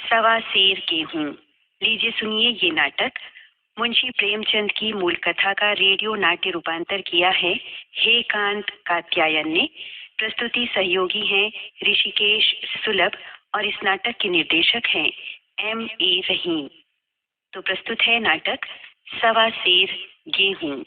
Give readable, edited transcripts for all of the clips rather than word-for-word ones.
सवा सेर गेहूं। लीजिए सुनिए ये नाटक। मुंशी प्रेमचंद की मूल कथा का रेडियो नाट्य रूपांतर किया है हेकांत कात्यायन ने। प्रस्तुति सहयोगी हैं ऋषिकेश सुलभ और इस नाटक के निर्देशक हैं M.A. रहीम। तो प्रस्तुत है नाटक सवा सेर गेहूं।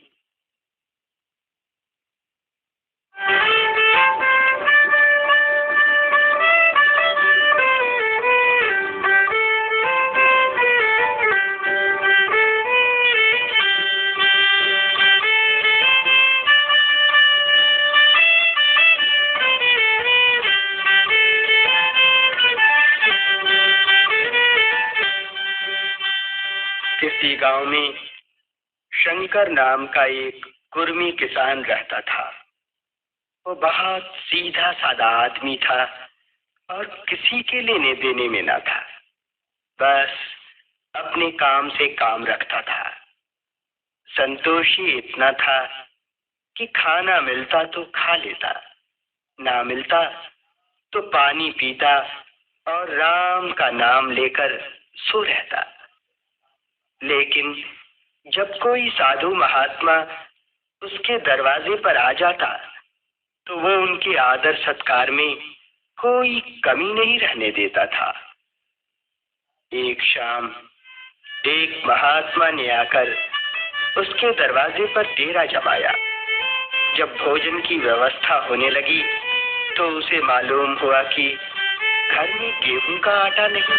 किसी गांव में शंकर नाम का एक कुर्मी किसान रहता था। वो बहुत सीधा साधा आदमी था और किसी के लेने देने में ना था। बस अपने काम से काम रखता था। संतोषी इतना था कि खाना मिलता तो खा लेता, ना मिलता तो पानी पीता और राम का नाम लेकर सो रहता। लेकिन जब कोई साधु महात्मा उसके दरवाजे पर आ जाता तो वो उनके आदर सत्कार में कोई कमी नहीं रहने देता था। एक शाम एक महात्मा ने आकर उसके दरवाजे पर डेरा जमाया। जब भोजन की व्यवस्था होने लगी तो उसे मालूम हुआ कि घर में गेहूं का आटा नहीं।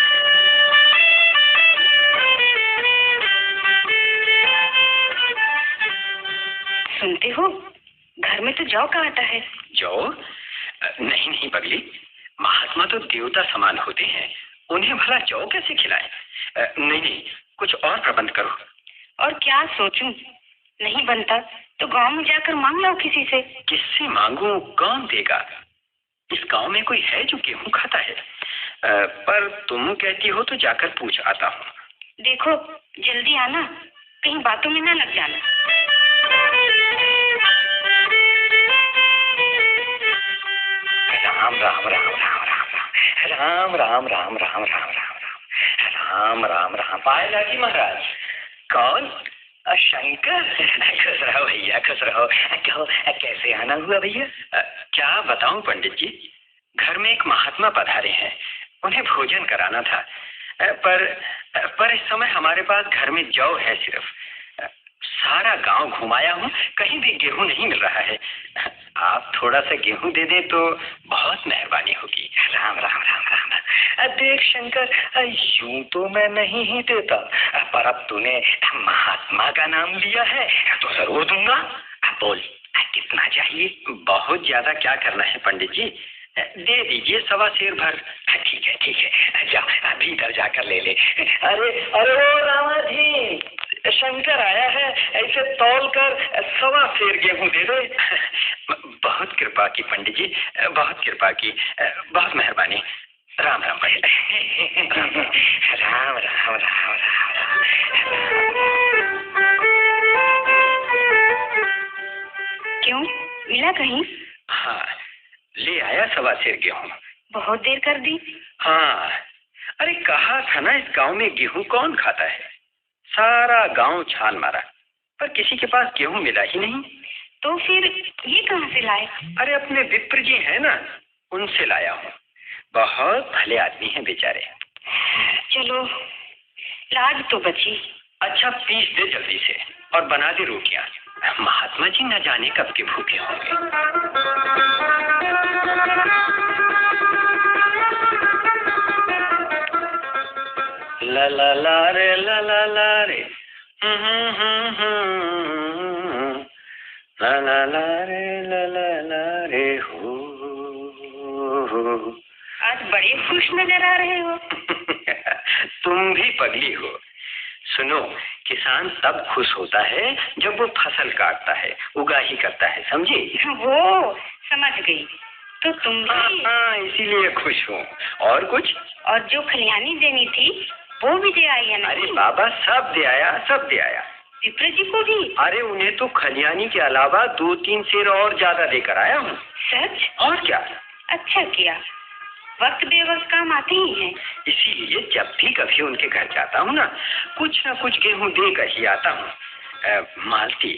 सुनते हो, घर में तो जौ का आटा है। जौ? नहीं नहीं बगली, महात्मा तो देवता समान होते हैं, उन्हें भला जौ कैसे खिलाए? नहीं नहीं, कुछ और प्रबंध करो। और क्या सोचूं? नहीं बनता तो गांव में जाकर मांग लो किसी से। किससे मांगू? कौन देगा? इस गांव में कोई है जो गेहूं खाता है? पर तुम कहती हो तो जाकर पूछ आता हूँ। देखो जल्दी आना, कहीं बातों में ना लग जाना। राम राम राम राम राम राम राम राम राम राम राम राम राम राम राम। पाएगा कि महाराज? कौन? शंकर। खुश रहो भैया, खुश रहो। कहो कैसे आना हुआ भैया? क्या बताऊं पंडित जी, घर में एक महात्मा पधारे हैं, उन्हें भोजन कराना था। पर इस समय हमारे पास घर में जौ है सिर्फ। सारा गांव घुमाया हूँ, कहीं भी गेहूं नहीं मिल रहा है। आप थोड़ा सा गेहूं दे दे तो बहुत मेहरबानी होगी। राम राम राम राम। देख शंकर, यूं तो मैं नहीं ही देता, पर अब तूने महात्मा का नाम लिया है तो जरूर दूंगा। बोल कितना चाहिए? बहुत ज्यादा क्या करना है पंडित जी, दे दीजिए सवा सेर भर। ठीक है ठीक है, जा भीतर जाकर ले ले। अरे अरे ओ रामा जी, शंकर आया है, ऐसे तौल कर सवा सेर गेहूं दे दे। बहुत कृपा की पंडित जी, बहुत कृपा की, बहुत मेहरबानी। राम राम भाई। राम राम राम राम। क्यों, मिला कहीं? हाँ, ले आया सवा सेर गेहूं। बहुत देर कर दी। हाँ, अरे कहा था ना इस गांव में गेहूं कौन खाता है। सारा गांव छान मारा पर किसी के पास गेहूं मिला ही नहीं। तो फिर ये कहाँ से लाए? अरे अपने विप्र जी है ना, उनसे लाया हूँ। बहुत भले आदमी हैं बेचारे। चलो लाज तो बची। अच्छा पीस दे जल्दी से और बना दे रोटियां। महात्मा जी न जाने कब के भूखे होंगे। ला ला ला रे ला ला ला रे ला ला ला रे हो। आज बड़े खुश नजर आ रहे हो। तुम भी पगली हो। सुनो, किसान तब खुश होता है जब वो फसल काटता है, उगाही करता है, समझी? वो समझ गई। तो तुम भी? हाँ, इसीलिए खुश हूँ। और कुछ? और जो खलियानी देनी थी वो भी दे आई है ना? अरे बाबा सब दे आया, सब दे आया। विप्र जी को भी? अरे उन्हें तो खलियानी के अलावा 2-3 सेर और ज्यादा देकर आया हूँ। सच? और क्या। अच्छा किया। वक्त बेवक्त काम आते ही हैं। इसीलिए जब भी कभी उनके घर जाता हूँ ना कुछ गेहूं देकर ही आता हूँ। मालती,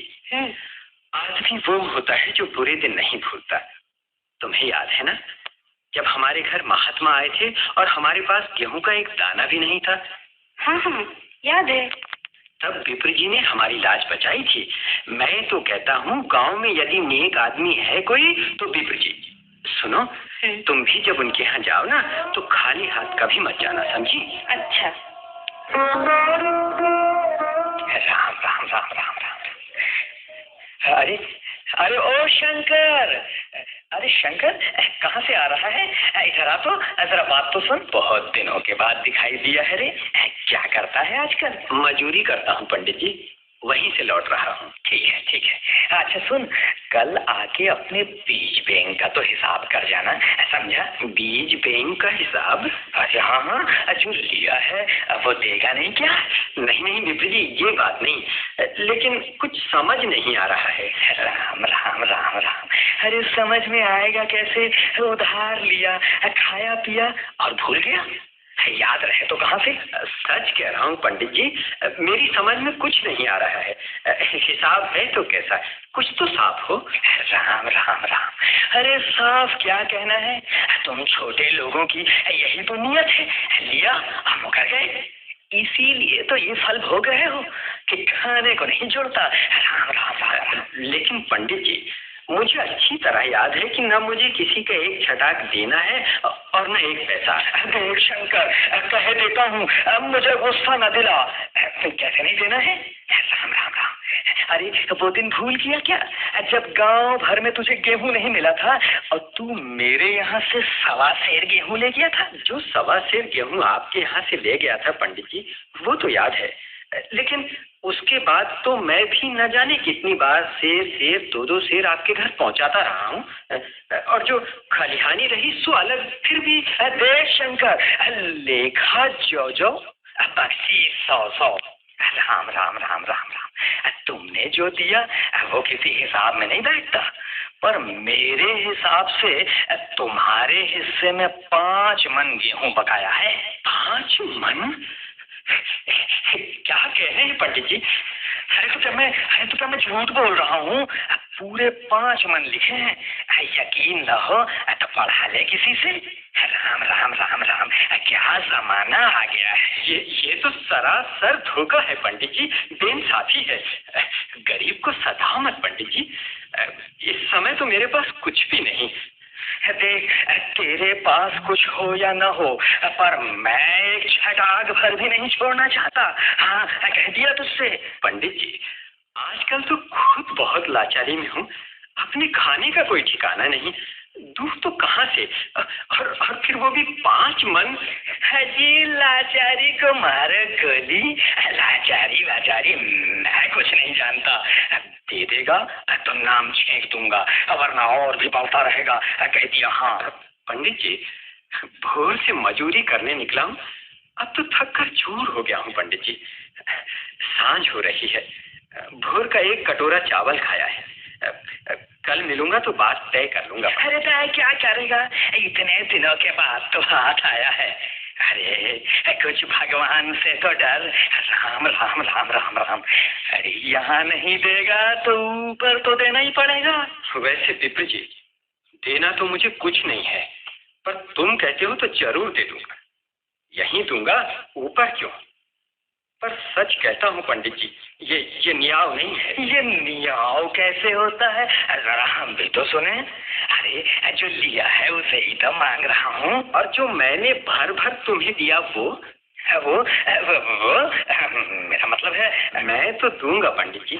आज भी वो होता है जो बुरे दिन नहीं भूलता। तुम्हें याद है ना जब हमारे घर महात्मा आए थे और हमारे पास गेहूं का एक दाना भी नहीं था? हाँ हाँ याद है। तब विप्र जी ने हमारी लाज बचाई थी। मैं तो कहता हूँ गांव में यदि नेक आदमी है कोई तो विप्र जी। सुनो, तुम भी जब उनके यहाँ जाओ ना तो खाली हाथ कभी मत जाना, समझी? अच्छा। राम राम राम राम राम। अरे अरे ओ शंकर, अरे शंकर कहाँ से आ रहा है? इधर आ तो जरा बात तो सुन। बहुत दिनों के बाद दिखाई दिया है रे। क्या करता है आजकल? मजूरी करता हूँ पंडित जी, वहीं से लौट रहा हूँ। ठीक है ठीक है। अच्छा सुन, कल आके अपने बीज बैंक का तो हिसाब कर जाना, समझा? बीज बैंक का हिसाब? अच्छा हाँ हाँ, जो लिया है वो देगा नहीं क्या? नहीं नहीं विप्र जी, ये बात नहीं, लेकिन कुछ समझ नहीं आ रहा है। राम राम राम राम। अरे समझ में आएगा कैसे? उधार लिया, खाया पिया और भूल गया। याद रहे तो कहाँ से? सच कह रहा हूँ पंडित जी, मेरी समझ में कुछ नहीं आ रहा है। हिसाब है तो कैसा? कुछ तो साफ हो। राम राम राम। अरे साफ क्या कहना है, तुम छोटे लोगों की यही तो नीयत है। लिया हम मुकर गए, इसीलिए तो ये फल भोग रहे हो कि खाने को नहीं जोड़ता। राम राम राम। लेकिन पंडित जी, मुझे अच्छी तरह याद है कि न मुझे किसी का एक छटाक देना है और न एक पैसा। दूर शंकर, कह देता हूँ मुझे गुस्सा न दिला। कैसे नहीं देना है? राम राम राम। अरे वो दिन भूल गया क्या जब गांव भर में तुझे गेहूं नहीं मिला था और तू मेरे यहाँ से 1.25 सेर गेहूं ले गया था? जो 1.25 सेर गेहूं आपके यहाँ से ले गया था पंडित जी, वो तो याद है, लेकिन उसके बाद तो मैं भी न जाने कितनी बार सेर 2-2 सेर आपके घर पहुंचाता रहा हूँ। और जो खलिहानी रही सो अलग। फिर भी देख शंकर, लेखा जो बख्शी 100 राम राम राम राम राम। तुमने जो दिया वो किसी हिसाब में नहीं बैठता, पर मेरे हिसाब से तुम्हारे हिस्से में 5 मन गेहूं बकाया है। 5 मन? क्या कह रहे हैं पंडित जी? अरे तो क्या मैं झूठ बोल रहा हूँ? पूरे 5 मन लिखे हैं। यकीन न हो तो पढ़ा ले किसी से। राम राम राम राम, क्या जमाना आ गया है। ये तो सरासर धोखा है पंडित जी, बेइंसाफी है। गरीब को सताओ मत पंडित जी, इस समय तो मेरे पास कुछ भी नहीं। देख, तेरे पास कुछ हो या न हो, पर मैं एक छटाक भर भी नहीं छोड़ना चाहता। हाँ, कह दिया तुझसे। पंडित जी, आजकल तो खुद बहुत लाचारी में हूँ, अपने खाने का कोई ठिकाना नहीं, दूर तो कहाँ से, और फिर वो भी 5 मन। जी लाचारी को मारे गोली। लाचारी मैं कुछ नहीं जानता। दे देगा तो नाम छेंक दूंगा, वरना और भी बढ़ता रहेगा। कह दिया। हाँ पंडित जी, भोर से मजूरी करने निकला हूँ, अब तो थक कर चूर हो गया हूँ पंडित जी। सांझ हो रही है, भोर का 1 कटोरा चावल खाया है, कल मिलूंगा तो बात तय कर लूंगा। अरे क्या करेगा, इतने दिनों के बाद तो हाथ आया है। अरे कुछ भगवान से तो डर। राम राम राम राम राम। अरे यहाँ नहीं देगा तो ऊपर तो देना ही पड़ेगा। वैसे विप्र जी, देना तो मुझे कुछ नहीं है, पर तुम कहते हो तो जरूर दे दूंगा। यहीं दूंगा, ऊपर क्यों? पर सच कहता हूँ पंडित जी, ये न्याव नहीं है। ये न्याव कैसे होता है, जरा हम भी तो सुने। अरे जो लिया है उसे ही तो मांग रहा हूँ, और जो मैंने भर तुम्हें दिया वो मेरा मतलब है मैं तो दूंगा पंडित जी,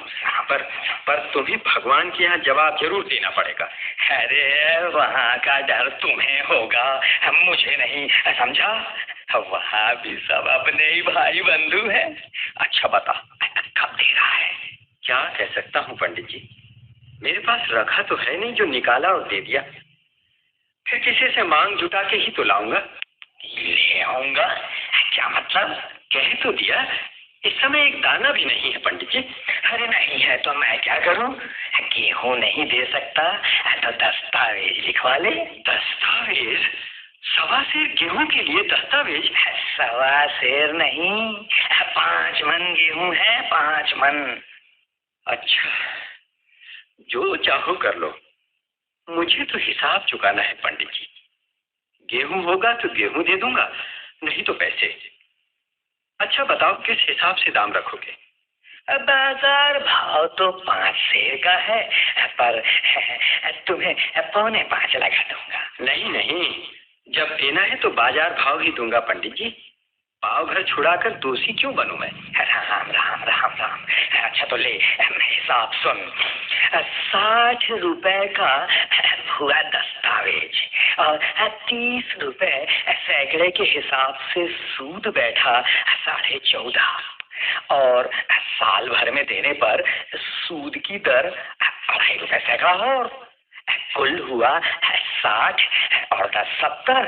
पर तुम्हें भगवान के यहाँ जवाब जरूर देना पड़ेगा। अरे वहाँ का डर तुम्हें होगा, मुझे नहीं, समझा? वहाँ भी सब अपने ही भाई बंधु हैं। अच्छा बता, कब दे रहा है? क्या कह सकता हूँ पंडित जी, मेरे पास रखा तो है नहीं जो निकाला और दे दिया। फिर किसी से मांग जुटा के ही तो लाऊंगा। ले आऊंगा? क्या मतलब? कह तो दिया, इस समय एक दाना भी नहीं है पंडित जी। अरे नहीं है तो मैं क्या करूं? गेहूं नहीं दे सकता तो दस्तावेज लिखवा ले। दस्तावेज? सवा सेर गेहूं के लिए दस्तावेज? सवा सेर नहीं, 5 मन गेहूं है, 5 मन। अच्छा, जो चाहो कर लो, मुझे तो हिसाब चुकाना है पंडित जी। गेहूं होगा तो गेहूं दे दूंगा, नहीं तो पैसे। अच्छा बताओ, किस हिसाब से दाम रखोगे? बाजार भाव तो 5 सेर का है, पर तुम्हें 4.25 लगा दूंगा। नहीं नहीं, जब देना है तो बाजार भाव ही दूंगा पंडित जी। पाव भर छुड़ाकर दोषी क्यों बनूं मैं? राम राम राम राम। अच्छा तो ले, हिसाब सुन। 60 रुपए का हुआ दस्तावेज और 30 रुपए सैकड़े के हिसाब से सूद बैठा 14.5, और साल भर में देने पर सूद की दर 2.5 रुपए सैकड़ा, और कुल हुआ 60 और 10 70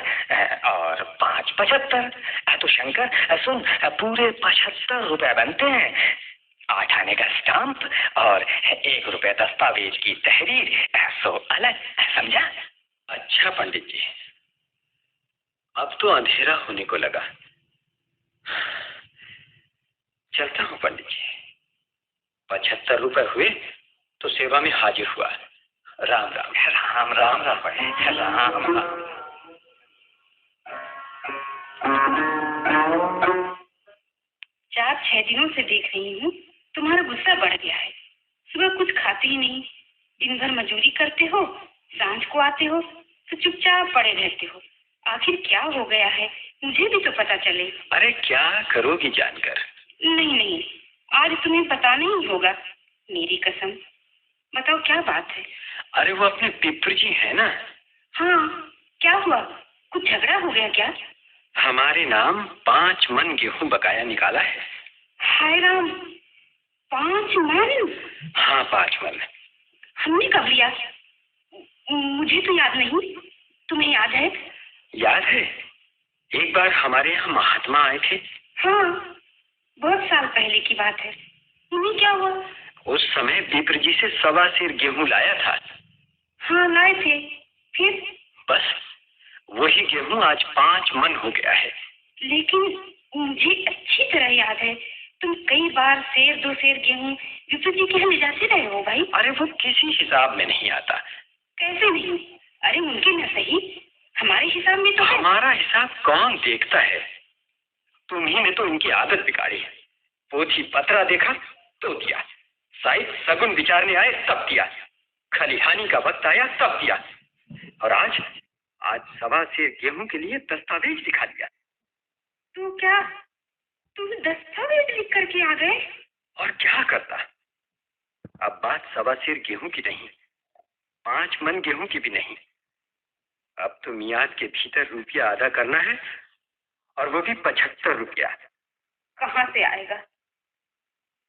और 5 75। तो शंकर सुन, पूरे 75 रुपए बनते हैं। 8 आने का स्टाम्प और 1 रुपए दस्तावेज की तहरीर, सो अलग, समझा? अच्छा पंडित जी, अब तो अंधेरा होने को लगा। चलता हूँ पंडित जी। 75 रुपए हुए तो सेवा में हाजिर हुआ। राम राम राम राम राम राम राम। चार 6 दिनों से देख रही हूँ, तुम्हारा गुस्सा बढ़ गया है। सुबह कुछ खाते ही नहीं, दिन भर मजूरी करते हो, सांझ को आते हो तो चुपचाप पड़े रहते हो। आखिर क्या हो गया है, मुझे भी तो पता चले। अरे क्या करोगी जानकर? नहीं नहीं, आज तुम्हें बताना ही होगा, मेरी कसम। बताओ क्या बात है? अरे वो अपने पिपर जी है ना? हाँ, क्या हुआ? कुछ झगड़ा हो गया क्या? हमारे नाम 5 मन गेहूं बकाया निकाला है। हाय राम, 5 मन? हाँ 5 मन। हमने कब लिया? मुझे तो याद नहीं, तुम्हें याद है? याद है, एक बार हमारे यहाँ महात्मा आए थे। हाँ, बहुत साल पहले की बात है। उन्हें क्या हुआ? उस समय पिपर जी से 1.25 सेर गेहूं लाया था। हाँ लाए थे, फिर? बस वही गेहूं आज 5 मन हो गया है। लेकिन मुझे अच्छी तरह याद है, तुम कई बार 1.5 सेर गेहूं विपुल जी के यहाँ ले जाते रहे हो भाई। अरे वो किसी हिसाब में नहीं आता। कैसे नहीं? अरे उनके न सही, हमारे हिसाब में तो है। हमारा हिसाब कौन देखता है? तुम्ही ने तो इनकी आदत बिगाड़ी है। पोथी पत्रा देखा तो दिया, साहिब सगुन विचारने आए तब दिया, खलिहानी का वक्त आया तब दिया, और आज 1.25 सेर गेहूं के लिए दस्तावेज दिखा दिया। तो क्या तुम दस्तावेज लिख करके आ गए? और क्या करता? अब बात 1.25 सेर गेहूं की नहीं, 5 मन गेहूं की भी नहीं। अब तो मियाद के भीतर रुपया अदा करना है, और वो भी 75 रुपया। कहाँ से आएगा?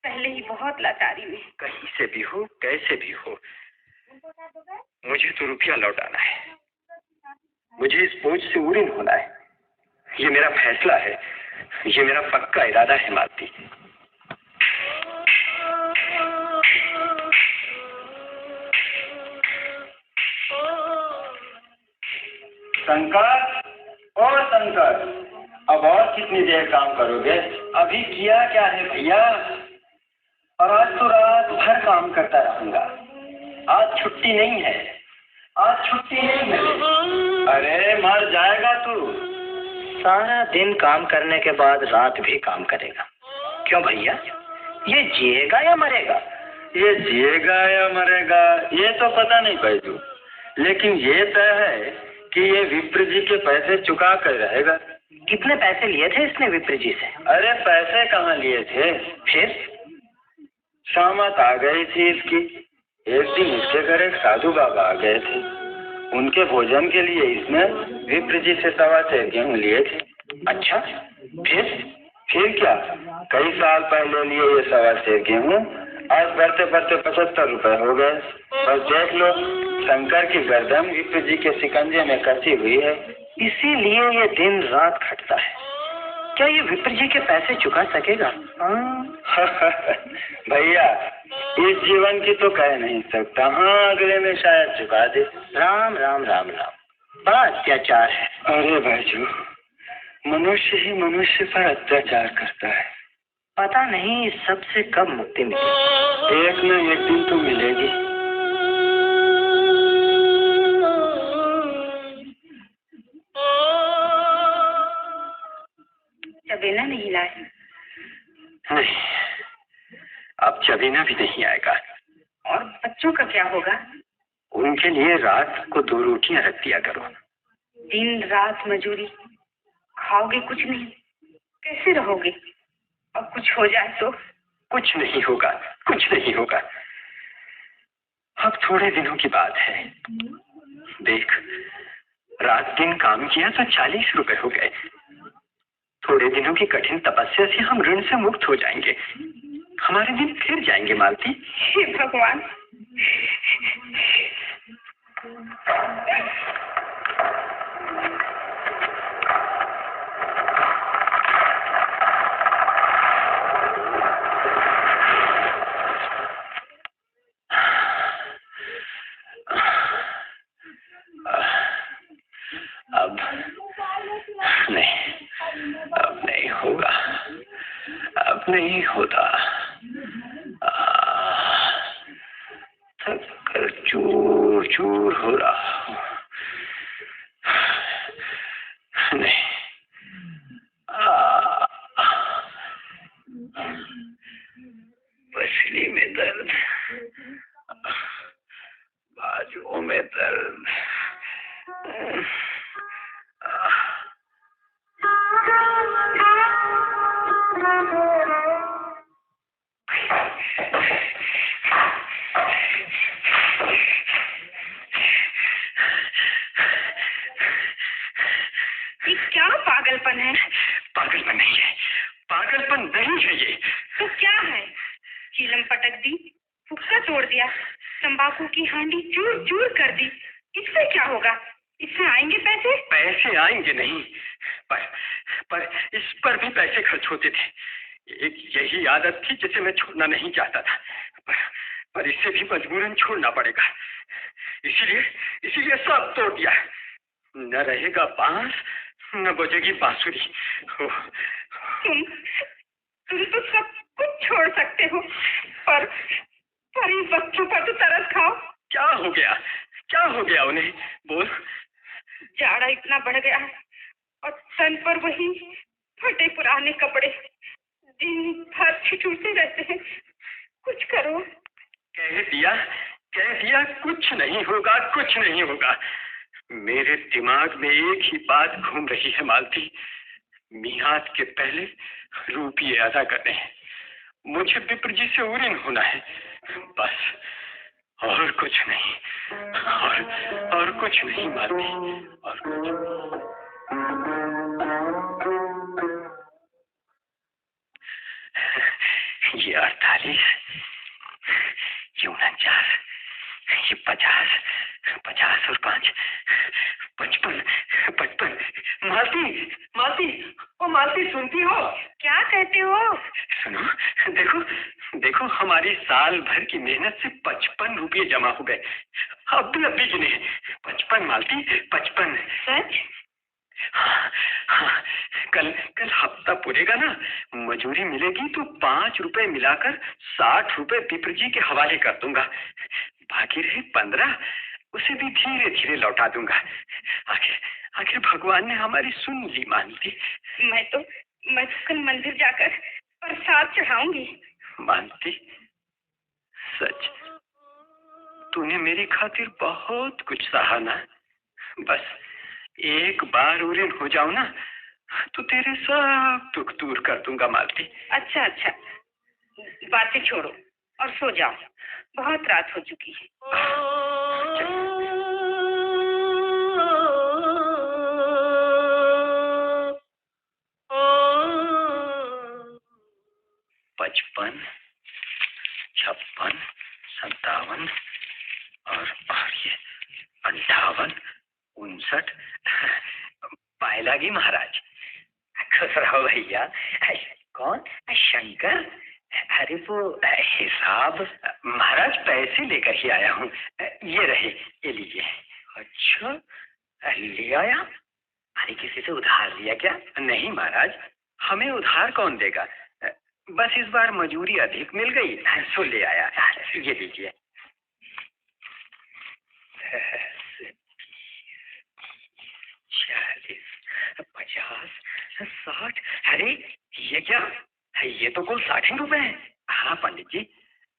पहले ही बहुत लाचारी में। कहीं से भी हो, कैसे भी हो, मुझे तो रुपया लौटाना है। मुझे इस बोझ से उड़ीन होना है। ये मेरा फैसला है, ये मेरा पक्का इरादा है मालती। शंकर, ओ शंकर, अब और कितनी देर काम करोगे? अभी किया क्या है भैया? और आज तो रात भर काम करता रहूंगा। आज छुट्टी नहीं है, आज छुट्टी नहीं है। अरे मर जाएगा तू। सारा दिन काम करने के बाद रात भी काम करेगा। क्यों भैया, ये जिएगा या मरेगा? ये जिएगा या मरेगा ये तो पता नहीं बैजू, लेकिन ये तय है कि ये विप्र जी के पैसे चुका कर रहेगा। कितने पैसे लिए थे इसने विप्र जी से? अरे पैसे कहाँ लिए थे? फिर शामत आ गई थी इसकी। एक दिन इसके घर एक साधु बाबा आ गए थे, उनके भोजन के लिए इसने विप्र जी से 1.25 सेर गेहूं लिए थे। अच्छा, फिर क्या? कई साल पहले लिए ये 1.25 सेर गेहूं, आज बढ़ते बढ़ते 75 रुपए हो गए। बस देख लो, शंकर की गर्दन विप्र जी के शिकंजे में कसी हुई है, इसीलिए ये दिन रात खटता है। क्या ये विप्र जी के पैसे चुका सकेगा? भैया, इस जीवन की तो कह नहीं सकता। हाँ, अगले में शायद चुका दे। राम राम राम राम, बड़ा अत्याचार है। अरे भाईजू, मनुष्य ही मनुष्य पर अत्याचार करता है। पता नहीं सबसे कब मुक्ति मिलेगी। एक न एक दिन तो मिलेगी। चबेना नहीं लाए? नहीं, अब चबीना भी नहीं आएगा। और बच्चों का क्या होगा? उनके लिए रात को 2 रोटियां रख दिया करो। दिन रात मजूरी, खाओगे कुछ नहीं, कैसे रहोगे? अब कुछ हो जाए तो? कुछ नहीं होगा, कुछ नहीं होगा। अब थोड़े दिनों की बात है। देख, रात दिन काम किया तो 40 रुपए हो गए। थोड़े दिनों की कठिन तपस्या से हम ऋण से मुक्त हो जाएंगे। हमारे दिन फिर जाएंगे मालती। हे भगवान। अब नहीं होगा, अब नहीं होता। थक कर चूर चूर हो रहा हूँ। नहीं, पसली में दर्द, बाजुओं में दर्द। ये क्या पागलपन है? पागलपन नहीं है, पागलपन नहीं है ये। तो क्या है? चीलम पटक दी, हुक्का तोड़ दिया, तंबाकू की हांडी चूर चूर कर दी, इससे क्या होगा? इससे आएंगे पैसे? पैसे आएंगे नहीं, पर इस पर भी पैसे खर्च होते थे। एक यही आदत थी जिसे मैं छोड़ना नहीं चाहता था, पर इसे भी मजबूरन छोड़ना पड़ेगा। इसीलिए सब तोड़ दिया। न रहेगा बांस, न बजेगी बांसुरी। तुम तो सब कुछ छोड़ सकते हो, पर इस बच्चों पर तो तरस खाओ। क्या हो गया? क्या हो गया उन्हें? बोल। जाड़ा इतना बढ़ गया है और तन पर वही फटे पुराने कपड़े दिन भर छिटूते रहते हैं। कुछ करो। कह दिया कुछ नहीं होगा, कुछ नहीं होगा। मेरे दिमाग में एक ही बात घूम रही है मालती। मियाद के पहले रुपये अदा करने हैं। मुझे विप्र जी से उरीन होना है, बस। और कुछ नहीं, और कुछ नहीं मालती, और कुछ। ये 48, ये 49, ये 50, 50 और 5, 55। मालती, ओ मालती, सुनती हो? क्या कहते हो? सुनो, देखो हमारी साल भर की मेहनत से 55 रुपये जमा हो गए। अब भी गिने 55 मालती, 55। सच? हाँ, कल हफ्ता पूरेगा ना, मजूरी मिलेगी तो 5 रुपए मिलाकर 60 रुपए विप्र जी के हवाले कर दूंगा। बाकी रहे 15, उसे भी धीरे धीरे लौटा दूंगा। आखिर भगवान ने हमारी सुन ली मानती। मैं तो कल मंदिर जाकर प्रसाद चढ़ाऊंगी। मानती, सच तूने मेरी खातिर बहुत कुछ सहा ना। बस एक बार उरीन हो जाओ ना, तो तेरे सब दुख दूर कर दूंगा मालती। अच्छा, बातें छोड़ो और सो जाओ, बहुत रात हो चुकी है। पचपन, 56, 57 और ये 58, 59। पाए लागी महाराज। खुश रहो भैया। कौन? शंकर? अरे वो हिसाब महाराज पैसे लेकर ही आया हूँ। ये रहे, ये लीजिए। अच्छा, ले आया? अरे किसी से उधार लिया क्या? नहीं महाराज, हमें उधार कौन देगा? बस इस बार मजूरी अधिक मिल गई सो ले आया। ये लीजिए। 40, 50, 60। अरे ये क्या? ये तो कुल 60 ही रुपए हैं। हाँ पंडित जी,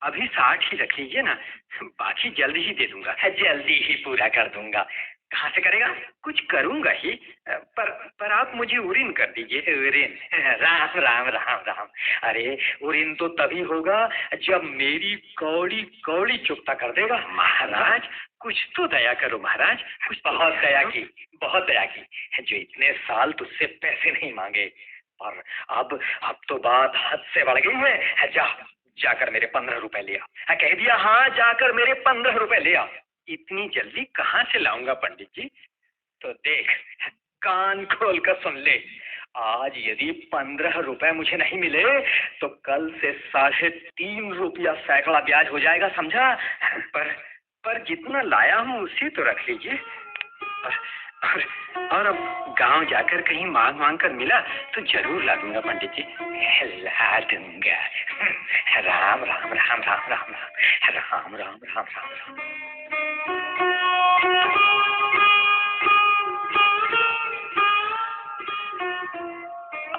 अभी 60 ही रख लीजिए ना, बाकी जल्द ही दे दूंगा। जल्दी ही पूरा कर दूंगा। कहाँ से करेगा? कुछ करूंगा ही, पर आप मुझे उरीन कर दीजिए। उरीन? राम राम राम राम। अरे उरीन तो तभी होगा जब मेरी कौड़ी कौड़ी चुकता कर देगा। महाराज कुछ तो दया करो महाराज, कुछ तो बहुत दया की, बहुत दया की। जो इतने साल तुझसे पैसे नहीं मांगे, और अब तो बात हद से बढ़ गई है। जाकर मेरे 15 रुपए ले आ। कह दिया, हाँ जाकर मेरे 15 रुपए ले आ। इतनी जल्दी कहाँ से लाऊंगा पंडित जी? तो देख, कान खोल कर सुन ले। आज यदि 15 रुपए मुझे नहीं मिले तो कल से 3.5 रुपया सैकड़ा ब्याज हो जाएगा, समझा? पर जितना लाया हूँ उसी तो रख लीजिए। और अब गांव जाकर कहीं मांग कर मिला तो जरूर ला दूंगा पंडित जी। ला दूंगा। राम राम राम राम राम राम राम राम राम राम।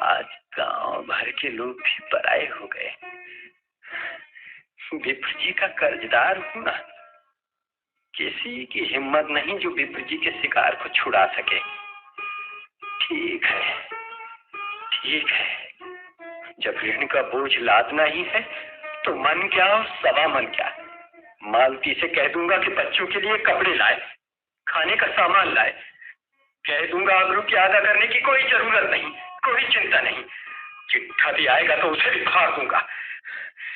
आज गांव भर के लोग भी पराये हो गए। विप्र जी का कर्जदार हूं ना, किसी की हिम्मत नहीं जो विप्र जी के शिकार को छुड़ा सके। ठीक है, ठीक है, जब ऋण का बोझ लादना ही है तो मन क्या और सवा मन क्या, मालती से कह दूंगा कि बच्चों के लिए कपड़े लाए, खाने का सामान लाए। कह दूंगा आबरू की अदा करने की कोई जरूरत नहीं, कोई चिंता नहीं। चिट्ठा भी आएगा तो उसे भी फाड़ दूंगा।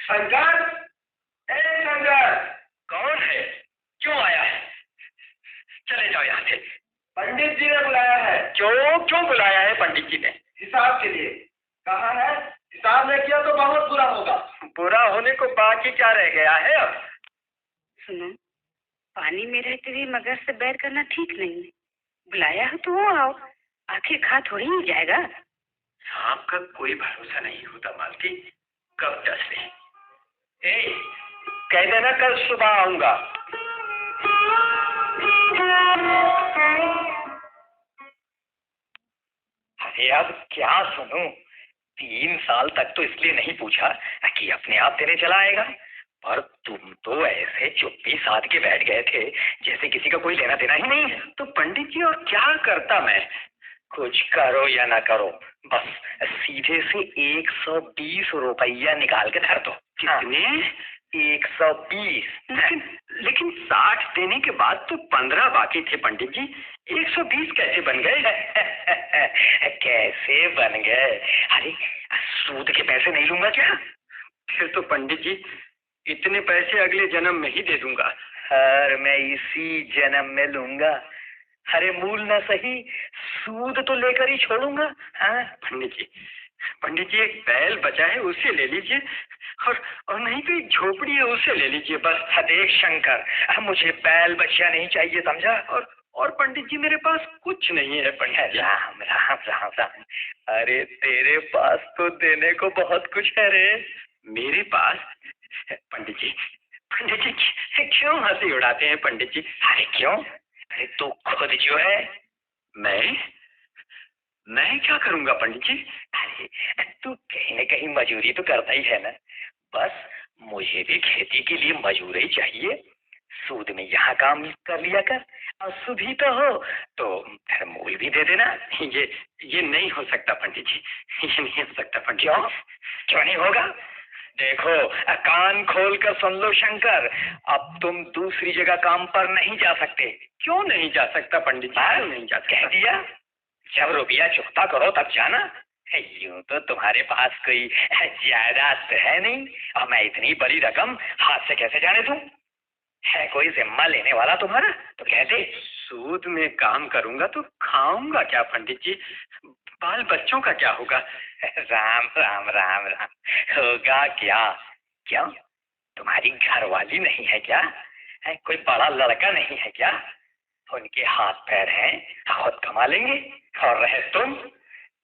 शंकर, ए शंकर, कौन है? क्यों आया है? चले जाओ यहाँ से। पंडित जी ने बुलाया है। क्यों बुलाया है पंडित जी ने? हिसाब के लिए कहा है। हिसाब नहीं किया तो बहुत बुरा होगा। बुरा होने को बाकी क्या रह गया है अब? सुनो, पानी में रहते हुए मगर से बैर करना ठीक नहीं है। बुलाया हो तो वो आओ, आखिर खा थोड़ी ही जाएगा। सांप का कोई भरोसा नहीं होता मालती, कब डस ले। कह देना कल सुबह आऊंगा। अरे अब क्या सुनूं? 3 साल तक तो इसलिए नहीं पूछा कि अपने आप देने चला आएगा, पर तुम तो ऐसे चुप्पी साध के बैठ गए थे जैसे किसी का कोई लेना देना ही नहीं है। तो पंडित जी और क्या करता मैं? कुछ करो या ना करो, बस सीधे से 120 रुपया निकाल के धर दो। कितने? 120। लेकिन 60 देने के बाद तो 15 बाकी थे पंडित जी। 120 कैसे बन गए? कैसे बन गए? अरे सूद के पैसे नहीं लूंगा क्या? फिर तो पंडित जी इतने पैसे अगले जन्म में ही दे दूंगा। और मैं इसी जन्म में लूंगा। अरे मूल न सही, सूद तो लेकर ही छोड़ूंगा। हाँ पंडित जी एक बैल बचा है उसे ले लीजिए, और नहीं तो एक झोपड़ी है उसे ले लीजिए बस। देख शंकर, मुझे बैल बच्चा नहीं चाहिए, समझा? और पंडित जी मेरे पास कुछ नहीं है पंडित जी। राम राम राम राम। अरे तेरे पास तो देने को बहुत कुछ है रे। मेरे पास? पंडित जी क्यों हंसी उड़ाते हैं पंडित जी? अरे क्यों? अरे तू खुद जो है। मैं क्या करूंगा पंडित जी? अरे तू कहीं न कहीं मजूरी तो करता ही है ना। बस मुझे भी खेती के लिए मजूर ही चाहिए। सूद में यहाँ काम कर लिया कर, और सुधी तो हो तो फिर मूल भी दे देना। ये नहीं हो सकता पंडित जी, ये नहीं हो सकता पंडित। क्यों नहीं होगा? देखो, कान खोल कर सुन लो शंकर, अब तुम दूसरी जगह काम पर नहीं जा सकते। क्यों नहीं जा सकता पंडित जी? क्यों नहीं जा सकता? कह दिया, जब रुपया चुकता करो तब जाना। यूं तो तुम्हारे पास कोई जायदाद है नहीं, और मैं इतनी बड़ी रकम हाथ से कैसे जाने दूं? है कोई जिम्मा लेने वाला तुम्हारा तो कह दे। सूद में काम करूंगा तो खाऊंगा क्या पंडित जी? बाल बच्चों का क्या होगा? राम राम राम राम। होगा क्या? क्यों, तुम्हारी घरवाली नहीं है क्या? है कोई बड़ा लड़का नहीं है क्या? उनके हाथ पैर हैं, खुद कमा लेंगे। और रहे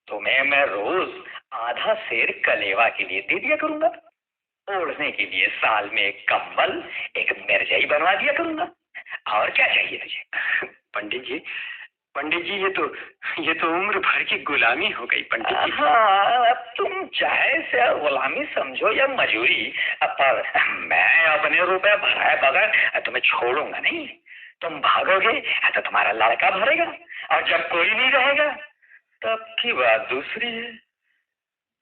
तुम्हें मैं रोज आधा सेर कलेवा के लिए दे दिया करूंगा। ओढ़ने के लिए साल में एक कंबल, एक मिर्जाई बनवा दिया करूंगा। और क्या चाहिए तुझे? पंडित जी, ये तो उम्र भर की गुलामी हो गई पंडित जी। हाँ, अब तुम चाहे से गुलामी समझो या मजूरी, पर मैं अपने रुपए भराए बगैर तुम्हें छोड़ूंगा नहीं। तुम भागोगे तो तुम्हारा लड़का भरेगा, और जब कोई नहीं रहेगा तब की बात दूसरी है।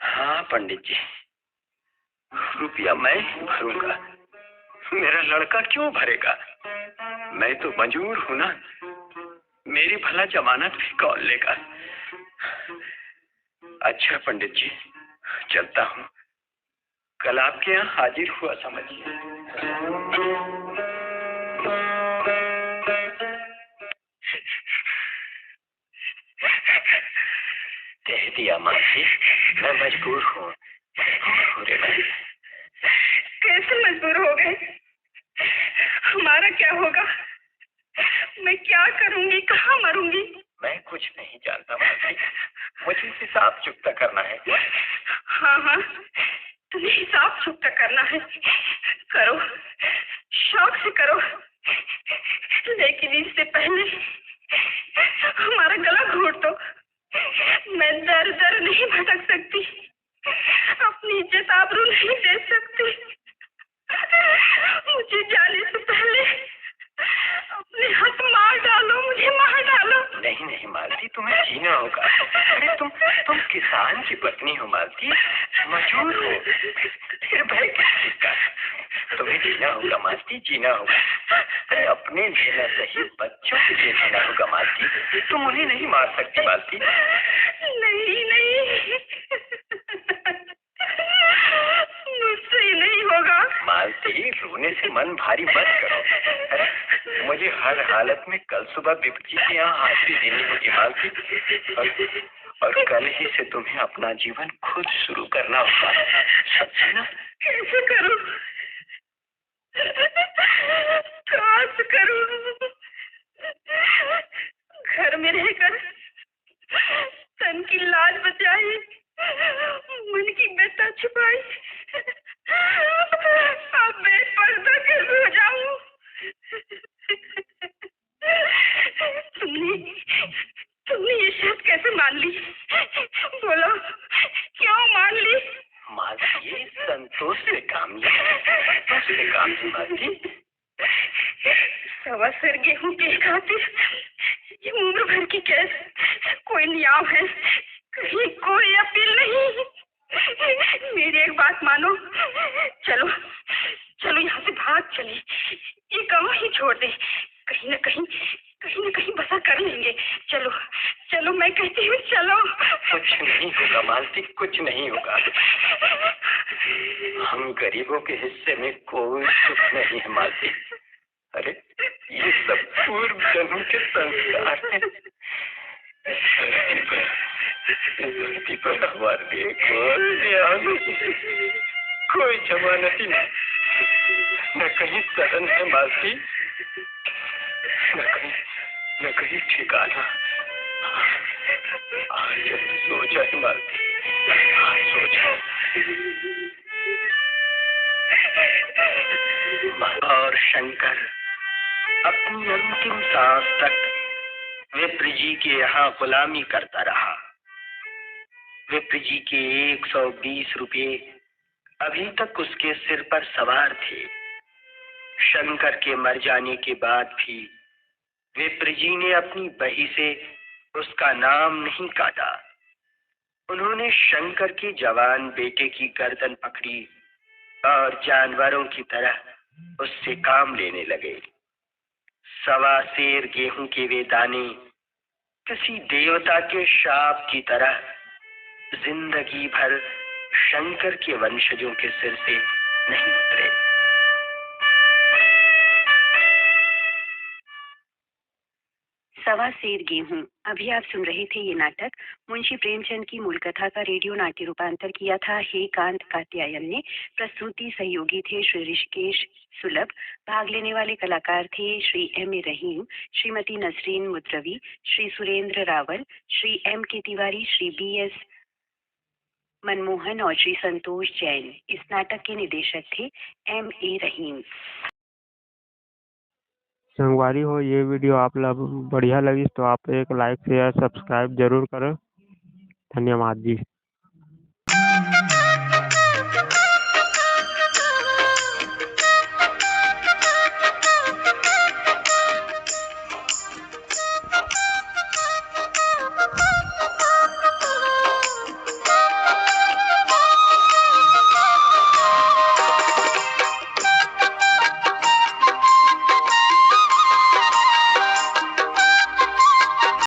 हाँ पंडित जी, रुपया मैं ही भरूंगा, मेरा लड़का क्यों भरेगा? मैं तो मजबूर हूं ना, मेरी भला जमानत भी कौन लेगा? अच्छा पंडित जी, चलता हूँ, कल आपके यहाँ हाजिर हुआ समझिए। कह दिया मासी, मैं मजबूर हूँ। कैसे मजबूर हो गए? हमारा क्या होगा? मैं क्या करूंगी, कहाँ मरूंगी? मैं कुछ नहीं जानता मासी, मुझे हिसाब चुकता करना है। हाँ हाँ, तुम्हें हिसाब चुकता करना है, करो, शौक से करो, लेकिन इससे पहले हमारा गला घोट दो। मैं दर दर नहीं भटक सकती, अपनी इज्जत आबरू नहीं दे सकती। मुझे जाने से पहले अपने हाथ मार डालो, मुझे मार डालो। नहीं नहीं मालती, तुम्हें जीना होगा। अरे तुम किसान की पत्नी हो मालती, मजबूर हो, फिर भय किस चीज का? तुम्हें जीना होगा मालती, जीना होगा। अरे अपने लिए न सही, बच्चों के लिए जीना होगा मालती। तुम उन्हें नहीं मार सकती मालती। नहीं नहीं, मुझसे नहीं होगा। मालती, रोने से मन भारी मत करो। अरे मुझे हर हालत में कल सुबह बिपजी के यहाँ हाजिरी देनी होगी मालती, और कल ही से तुम्हें अपना जीवन खुद शुरू करना होगा, समझे ना? कैसे करूं? कहाँ से करूं? घर में रहकर तन की लाज बचाई, मन की व्यथा छुपाई, अब बेपर्दा कैसे हो जाऊं? तुमने ये शर्त कैसे मान ली? बोलो, क्यों मान ली? मालती, संतोष से काम लिया, संतोष से काम ली मालती। सवा सिर गेहूं के खातिर ये उम्र भर की कैद, कोई नियाम है, कहीं कोई अपील नहीं। मेरी एक बात मानो, चलो चलो यहाँ से भाग चले, ये गाँव ही छोड़ दे, कहीं न कहीं बसा कर लेंगे। चलो चलो, मैं कहती हूँ चलो। कुछ नहीं होगा मालती, कुछ नहीं होगा। हम गरीबों के हिस्से में कोई सुख नहीं है मालती। अरे ये सब पूर्व जन्म के संस्कार हैं। धरती पर हमारे कोई जमानत ही नहीं, न कहीं शरण है मालती, न कहीं ठिकाना। आज सो जाए मालती, आज सो जाए। और शंकर अपनी अंतिम सांस तक विप्र जी के यहाँ गुलामी करता रहा। विप्र जी के 120 रुपये अभी तक उसके सिर पर सवार थे। शंकर के मर जाने के बाद भी विप्र जी ने अपनी बही से उसका नाम नहीं काटा। उन्होंने शंकर के जवान बेटे की गर्दन पकड़ी और जानवरों की तरह उससे काम लेने लगे। सवा सेर गेहूं के वे दाने किसी देवता के शाप की तरह जिंदगी भर शंकर के वंशजों के सिर से नहीं उतरे। लावा सेर गेहूं। अभी आप सुन रहे थे ये नाटक। मुंशी प्रेमचंद की मूल कथा का रेडियो नाट्य रूपांतर किया था हे कांत कात्यायन ने। प्रस्तुति सहयोगी थे श्री ऋषिकेश सुलभ। भाग लेने वाले कलाकार थे श्री M.A. रहीम, श्रीमती नसरीन मुद्रवी, श्री सुरेंद्र रावल, श्री M.K. तिवारी, श्री B.S. मनमोहन और श्री संतोष जैन। इस नाटक के निदेशक थे M.A. रहीम। संगवारी हो, ये वीडियो आप लोग बढ़िया लगी तो आप एक लाइक शेयर सब्सक्राइब जरूर करो। धन्यवाद जी।